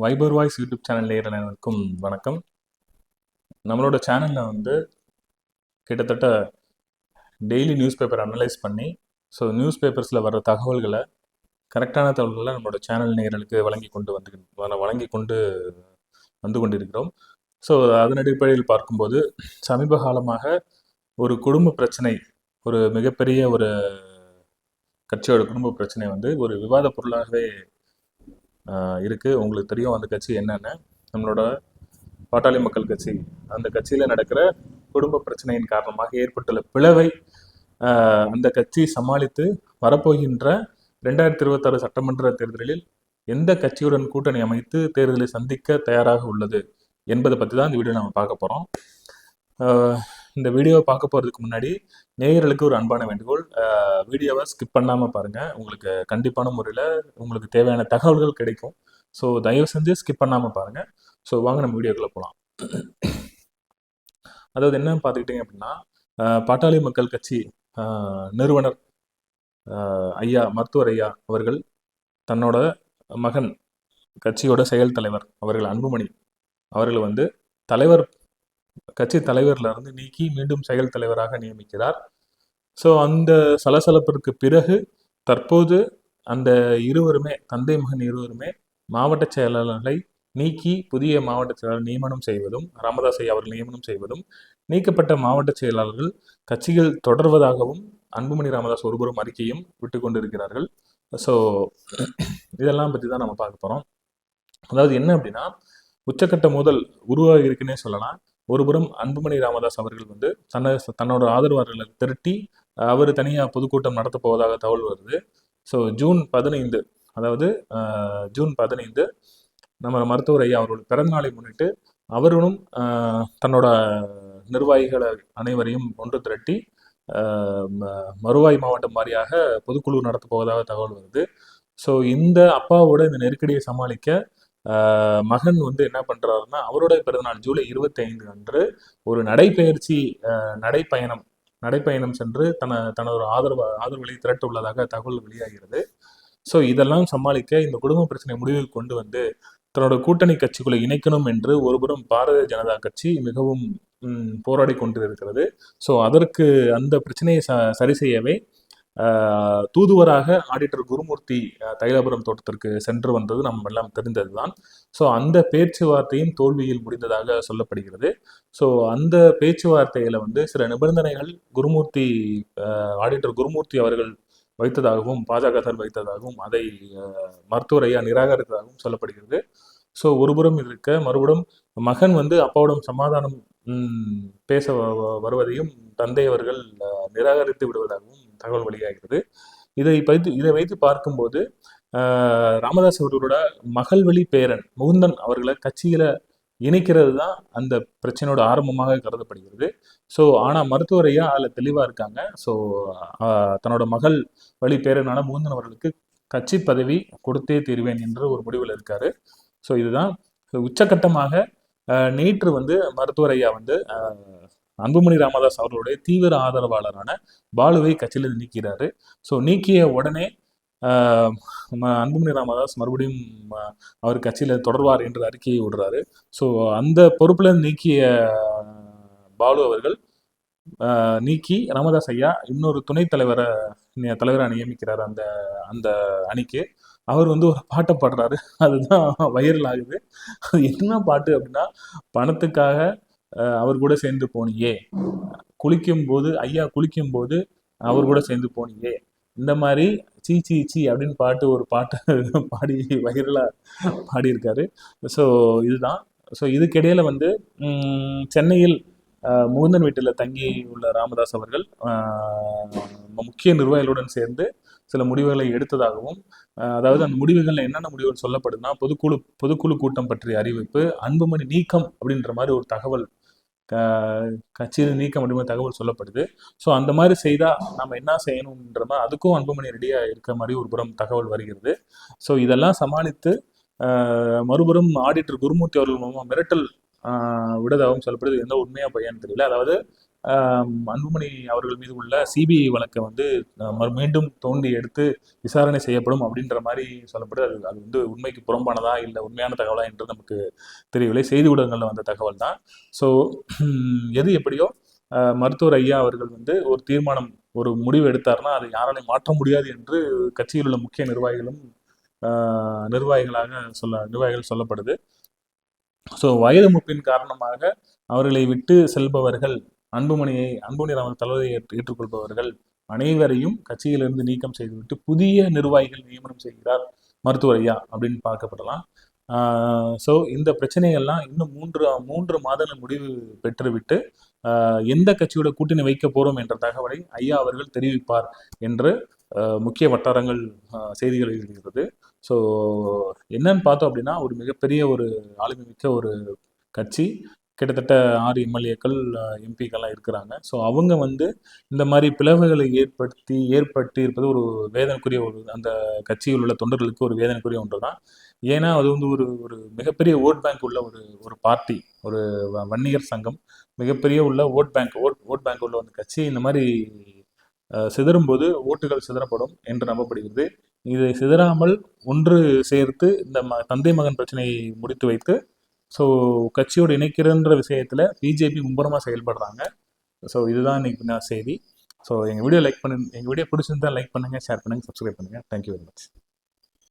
Wiper voice YouTube channel நேயர்களுக்கும் வணக்கம். நம்மளோட சேனலில் கிட்டத்தட்ட டெய்லி நியூஸ் பேப்பர் அனலைஸ் பண்ணி நியூஸ் பேப்பர்ஸில் வர்ற தகவல்களை கரெக்டான தகவல்களை நம்மளோட சேனல் நேயர்களுக்கு வழங்கி கொண்டு வந்து கொண்டிருக்கிறோம். அதன் அடிப்படையில் பார்க்கும்போது சமீப காலமாக ஒரு குடும்ப பிரச்சனை, ஒரு மிகப்பெரிய ஒரு கட்சியோட குடும்ப பிரச்சனை ஒரு விவாத பொருளாகவே இருக்குது. உங்களுக்கு தெரியும் அந்த கட்சி என்னென்னு. நம்மளோட பாட்டாளி மக்கள் கட்சி. அந்த கட்சியில் நடக்கிற குடும்ப பிரச்சனையின் காரணமாக ஏற்பட்டுள்ள பிளவை அந்த கட்சி சமாளித்து வரப்போகின்ற 2026 சட்டமன்ற தேர்தலில் எந்த கட்சியுடன் கூட்டணி அமைத்து தேர்தலை சந்திக்க தயாராக உள்ளது என்பதை பற்றி தான் இந்த வீடியோ நம்ம பார்க்க போகிறோம். இந்த வீடியோவை பார்க்க போகிறதுக்கு முன்னாடி நேயர்களுக்கு ஒரு அன்பான வேண்டுகோள், வீடியோவை ஸ்கிப் பண்ணாமல் பாருங்கள். உங்களுக்கு கண்டிப்பான முறையில் உங்களுக்கு தேவையான தகவல்கள் கிடைக்கும். தயவு செஞ்சு ஸ்கிப் பண்ணாமல் பாருங்கள். வாங்க நம்ம வீடியோக்குள்ளே போகலாம். அதாவது என்னன்னு பார்த்துக்கிட்டிங்க அப்படின்னா, பாட்டாளி மக்கள் கட்சி நிறுவனர் மருத்துவர் ஐயா அவர்கள் தன்னோட மகன், கட்சியோட செயல் தலைவர் அவர்கள் அன்புமணி அவர்கள் கட்சி தலைவர்ல இருந்து நீக்கி மீண்டும் செயல் தலைவராக நியமிக்கிறார். அந்த சலசலப்பிற்கு பிறகு தற்போது அந்த இருவருமே, தந்தை மகன் இருவருமே மாவட்ட செயலாளர்களை நீக்கி புதிய மாவட்ட செயலாளர் நியமனம் செய்வதும், ராமதாஸ் ஐயா அவர்கள் நியமனம் செய்வதும், நீக்கப்பட்ட மாவட்ட செயலாளர்கள் கட்சிகள் தொடர்வதாகவும் அன்புமணி ராமதாஸ் ஒருபுறம் அறிக்கையும் விட்டு கொண்டிருக்கிறார்கள். இதெல்லாம் பற்றி தான் நம்ம பார்க்க போகிறோம். அதாவது என்ன அப்படின்னா, உச்சக்கட்ட மோதல் உருவாகி இருக்குன்னே சொல்லலாம். ஒருபுறம் அன்புமணி ராமதாஸ் அவர்கள் தன்னோட ஆதரவாளர்களை திரட்டி அவர் தனியாக பொதுக்கூட்டம் நடத்த போவதாக தகவல் வருது. ஜூன் 15, அதாவது ஜூன் 15 நம்ம மருத்துவர் ஐயா அவரோட பிறந்தநாளை முன்னிட்டு அவர்களும் தன்னோட நிர்வாகிகளை அனைவரையும் ஒன்று திரட்டி மறுவாய் மாவட்டம் வாரியாக பொதுக்குழு நடத்த போவதாக தகவல் வருது. இந்த அப்பாவோட இந்த நெருக்கடியை சமாளிக்க மகன் என்ன பண்றாருன்னா, அவரோட பிறந்தநாள் ஜூலை 25 அன்று ஒரு நடைப்பயணம் சென்று தனது ஆதரவுகளை திரட்ட உள்ளதாக தகவல் வெளியாகிறது. இதெல்லாம் சமாளிக்க இந்த குடும்ப பிரச்சனை முடிவுக்கு கொண்டு தன்னோட கூட்டணி கட்சிக்குள்ள இணைக்கணும் என்று ஒருபுறம் பாரதிய ஜனதா கட்சி மிகவும் போராடி கொண்டு இருக்கிறது. அதற்கு அந்த பிரச்சனையை சரி செய்யவே தூதுவராக ஆடிட்டர் குருமூர்த்தி தைலாபுரம் தோட்டத்திற்கு சென்று வந்தது நம்ம எல்லாம் தெரிந்ததுதான். அந்த பேச்சுவார்த்தையும் தோல்வியில் முடிந்ததாக சொல்லப்படுகிறது. அந்த பேச்சுவார்த்தையில சில நிபந்தனைகள் ஆடிட்டர் குருமூர்த்தி அவர்கள் வைத்ததாகவும் பாஜக வைத்ததாகவும் அதை மருத்துவர் ஐயா நிராகரித்ததாகவும் சொல்லப்படுகிறது. ஒருபுறம் இருக்க, மறுபுறம் மகன் அப்பாவுடன் சமாதானம் பேச வருவதையும் தந்தை அவர்கள் நிராகரித்து விடுவதாகவும் தகவல் வெளியாகிறது. இதை வைத்து பார்க்கும்போது ராமதாஸ் அவர்களோட மகள் வழி பேரன் முகுந்தன் அவர்களை கட்சியில இணைக்கிறது தான் அந்த பிரச்சனையோட ஆரம்பமாக கருதப்படுகிறது. ஆனா மருத்துவர் ஐயா அதுல தெளிவா இருக்காங்க. தன்னோட மகள் வழி பேரனான முகுந்தன் அவர்களுக்கு கட்சி பதவி கொடுத்தே தீர்வேன் என்ற ஒரு முடிவில் இருக்காரு. இதுதான் உச்சகட்டமாக நேற்று மருத்துவர் ஐயா அன்புமணி ராமதாஸ் அவர்களுடைய தீவிர ஆதரவாளரான பாலுவை கட்சியில் நீக்கிறாரு. நீக்கிய உடனே அன்புமணி ராமதாஸ் மறுபடியும் அவர் கட்சியில் தொடர்வார் என்று அறிக்கையை விடுறாரு. அந்த பொறுப்புல நீக்கிய பாலு அவர்கள் நீக்கி ராமதாஸ் ஐயா இன்னொரு துணைத் தலைவராக நியமிக்கிறார் அந்த அணிக்கு. அவர் ஒரு பாட்டை பாடுறாரு, அதுதான் வைரல் ஆகுது. அது என்ன பாட்டு அப்படின்னா, பணத்துக்காக அவர் கூட சேர்ந்து போனியே, ஐயா குளிக்கும் போது அவர் கூட சேர்ந்து போனியே, இந்த மாதிரி சீ சீ சீ அப்படின்னு ஒரு பாட்டு பாடி வைரலா பாடியிருக்காரு. இதுதான். இதுக்கிடையில சென்னையில் முகுந்தன் வீட்டில் தங்கி உள்ள ராமதாஸ் அவர்கள் முக்கிய நிர்வாகிகளுடன் சேர்ந்து சில முடிவுகளை எடுத்ததாகவும், அதாவது அந்த முடிவுகள்ல என்னென்ன முடிவுகள் சொல்லப்படுதுன்னா, பொதுக்குழு கூட்டம் பற்றிய அறிவிப்பு, அன்புமணி நீக்கம் அப்படின்ற மாதிரி ஒரு தகவல், கட்சியில் நீக்கம் அப்படிங்கிற தகவல் சொல்லப்படுது. அந்த மாதிரி செய்தா நம்ம என்ன செய்யணும்ன்ற மாதிரி அதுக்கும் அன்புமணி ரெடியா இருக்கிற மாதிரி ஒரு புறம் தகவல் வருகிறது. இதெல்லாம் சமாளித்து மறுபுறம் ஆடிட்டர் குருமூர்த்தி அவர்கள் மூலமா மிரட்டல் விடதாகவும் சொல்லப்படுது. எந்த உண்மையா பையன்னு தெரியல. அதாவது அன்புமணி அவர்கள் மீது உள்ள சிபிஐ வழக்கை வந்து மீண்டும் தோண்டி எடுத்து விசாரணை செய்யப்படும் அப்படின்ற மாதிரி சொல்லப்படுது. அது அது வந்து உண்மைக்கு புறம்பானதா இல்லை உண்மையான தகவலா என்று நமக்கு தெரியவில்லை. செய்தி ஊடகங்களில் வந்த தகவல் தான். ஸோ எது எப்படியோ மருத்துவர் ஐயா அவர்கள் வந்து ஒரு தீர்மானம், ஒரு முடிவு எடுத்தார்னா அதை யாராலையும் மாற்ற முடியாது என்று கட்சியில் உள்ள முக்கிய நிர்வாகிகள் சொல்லப்படுது. ஸோ வயது மூப்பின் காரணமாக அவர்களை விட்டு செல்பவர்கள், அன்புமணி அவர்கள் தலைவரை ஏற்றுக்கொள்பவர்கள் அனைவரையும் கட்சியிலிருந்து நீக்கம் செய்துவிட்டு புதிய நிர்வாகிகள் நியமனம் செய்கிறார் மருத்துவர் ஐயா அப்படின்னு பார்க்கப்படலாம். ஸோ இந்த பிரச்சனைகள்லாம் இன்னும் மூன்று மாதங்கள் முடிவு பெற்றுவிட்டு எந்த கட்சியோட கூட்டணி வைக்க போறோம் என்ற தகவலை ஐயா அவர்கள் தெரிவிப்பார் என்று முக்கிய வட்டாரங்கள் செய்திகள் எழுதுகிறது. ஸோ என்னன்னு பார்த்தோம் அப்படின்னா, ஒரு மிகப்பெரிய ஒரு ஆளுமை மிக்க ஒரு கட்சி, கிட்டத்தட்ட 6 எம்எல்ஏக்கள் எம்பிக்கள்லாம் இருக்கிறாங்க. ஸோ அவங்க வந்து இந்த மாதிரி பிளவுகளை ஏற்பட்டு இருப்பது ஒரு வேதனைக்குரிய அந்த கட்சியில் உள்ள தொண்டர்களுக்கு ஒரு வேதனைக்குரிய ஒன்று தான். ஏன்னா அது வந்து ஒரு ஒரு மிகப்பெரிய ஓட் பேங்க் உள்ள ஒரு பார்ட்டி, ஒரு வன்னியர் சங்கம், மிகப்பெரிய உள்ள ஓட் பேங்க் உள்ள ஒரு கட்சி இந்த மாதிரி சிதறும்போது ஓட்டுகள் சிதறப்படும் என்று நம்பப்படுகிறது. இதை சிதறாமல் ஒன்று சேர்த்து இந்த தந்தை மகன் பிரச்சனையை முடித்து வைத்து ஸோ கட்சியோடு இணைக்கிறன்ற விஷயத்தில் பிஜேபி மும்பரமாக செயல்படுறாங்க. ஸோ இதுதான் இன்னைக்கு செய்தி. ஸோ எங்கள் வீடியோ பிடிச்சிருந்தா லைக் பண்ணுங்கள், ஷேர் பண்ணுங்கள், சப்ஸ்கிரைப் பண்ணுங்கள். Thank you very much.